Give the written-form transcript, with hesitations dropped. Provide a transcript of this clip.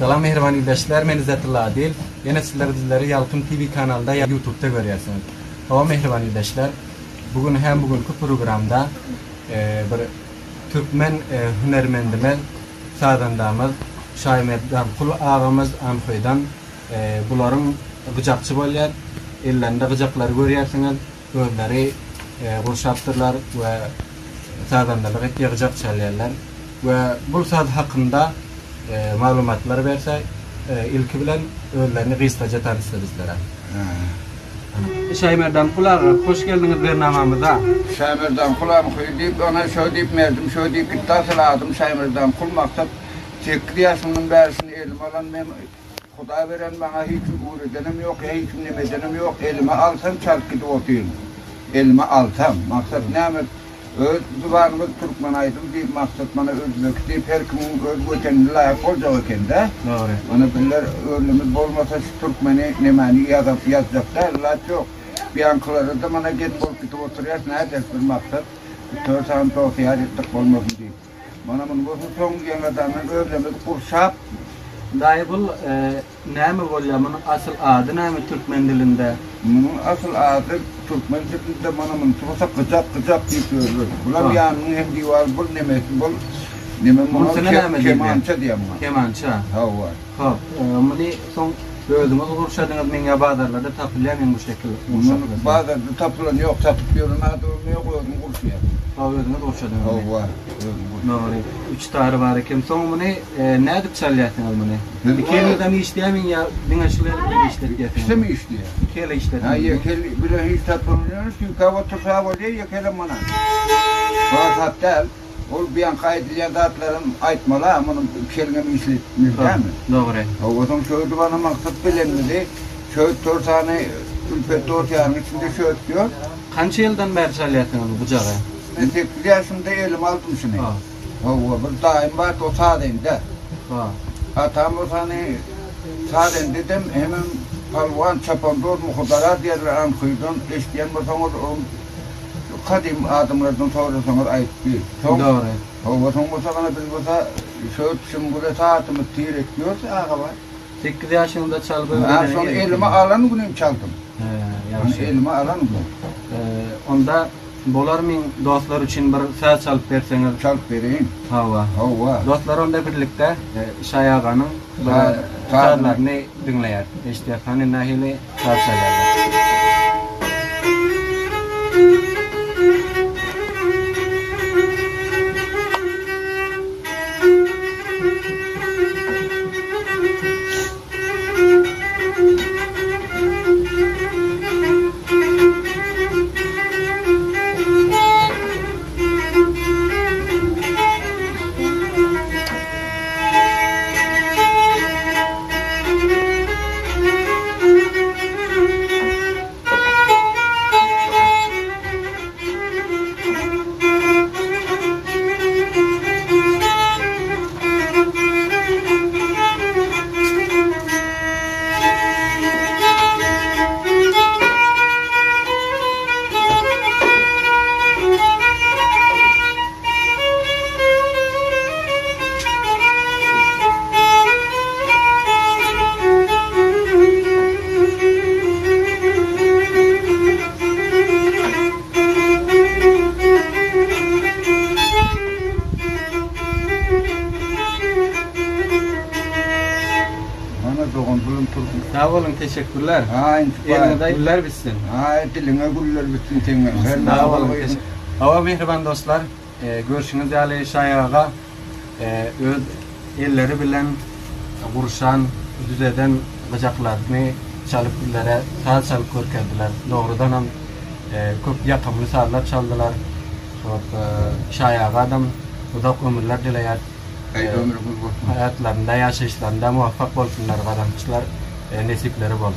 Salam mehriban izleyiciler, men İzzetullah Adil. Yine sizleri Yalkın TV kanalında YouTube'da görüyorsunuz. Hava mehriban izleyiciler, bugün hem bugünkü programda bir Türkmen hünermendimiz, sazandamız, Şaymerdam Kul ağamız Amfaydan buların gıcakçı bolýar. Ellerinde gıcakları görüyorsunuz. Gözleri kurşaptırlar ve sazandalık etdiği gıcak çalýarlar. Ve bu saz hakkında malumatlar verse ilki bilen özlerini kısaca tanıştırırlar. Şaymerdam Kulağa hoş geldiniz bernamamıza. Şaymerdam Kulağım deyip ona şöyle deyip merdim, şöyle deyip iddiasıladım. Şaymerdam Kul maksat çekriyasının berisini elim alan ben Huda veren bana hiç uğradenim yok, hiç nemedenim yok. Elime alsam çalıp gidip oturayım. Elime alsam. Maksat ne amet? Öz duvarımız Türkmen aydım deyip maksat bana özlük deyip her kimin öz göçenini layık olacak eken de. Doğru. Onu bilirler ölümüz olmasa şu Türkmeni nemani yazacaklar. Allah çok. Bir ankıları da bana git bol gidip oturuyorsun. Ne eder bir maksat? Törsan tosiyar ettik olmasın deyip. Bana bunu bu son gen adamın ölümüz kurşap. Dahi bu näme bolýar? Bunun asıl adı näme Türkmen dilinde? Bunun asıl adı Türkmen dilinde bana bunu tutup gıcak deyip söylüyor. Bular yanının hem divar bul nemesi bul. Kemança diyem bana. Kemança. Hava. Hop. Bunu son gözümüz kurşadınız menge bazarlarda tapılýar men bu şekilde. Bazarda tapılan yok, satıp diyorum adı yok özüm kurşuya. Gözümüz kurşadınız. Hava. Doğru. 3 tarı var ekem. Son bunu ne edip çalýarsınız bunu? İki yılda mı işleyemin ya dinleşiler işletiyatın? İşte mi işliyor? İki yıl işletin. Ha yekel bile hiç tapılmıyoruz ki kahve tutağı oluyor yekelim bana. Bazat değil. O bir an kaydedilen zatların aytmalı ama onun kelime işletmiyor değil mi? Doğru. O zaman şöyle bana maksat bilinmedi. Şöyle 4 tane ülpet 4 yarın içinde şöyle diyor. Kança yıldan beri çalýarsınız bu bucağı? Ben 8 yaşımda elim aldım şunu. O bir daim var o sağdayım da. Atam o sani sağdayım dedim hemen palvan çapan doğru muhudara diğerler ankıydan eşleyen basanlar kadim adımlardan sonra ayıp bir. Doğru. O sonra bana bir basa şöyle şımbıra saatimi tiyerek diyorsa ağa var. 8 yaşında çalgı. Sonra elime alan günüm çaldım. Elime alan gün. Onda bolar men dostlar için bir söz çalıp berseňiz. Çalıp bereyim. Hava. Dostlar onda birlikte Şayağanın sözlerini dinleýär. Eşdiýär, nähili söz çalýarlar. Sağ olun, teşekkürler. Eline güller bitsin. Diline güller bitsin senin. Sağ olun, teşekkür. Hava mehriban dostlar, görüşünüz ýaly Şaýaga öz elleri bilen gurşan, düzeden gıcaklaryny çalıp billere saz çalıp görkezdiler. Doğrudan hem köp ýakymly sazlar çaldylar. Şaýaga adam uzak ömürler dileýär. Hayatlarında, yaşayışlarında muvaffak bolsunlar, kazançlar, nesipleri bolsun.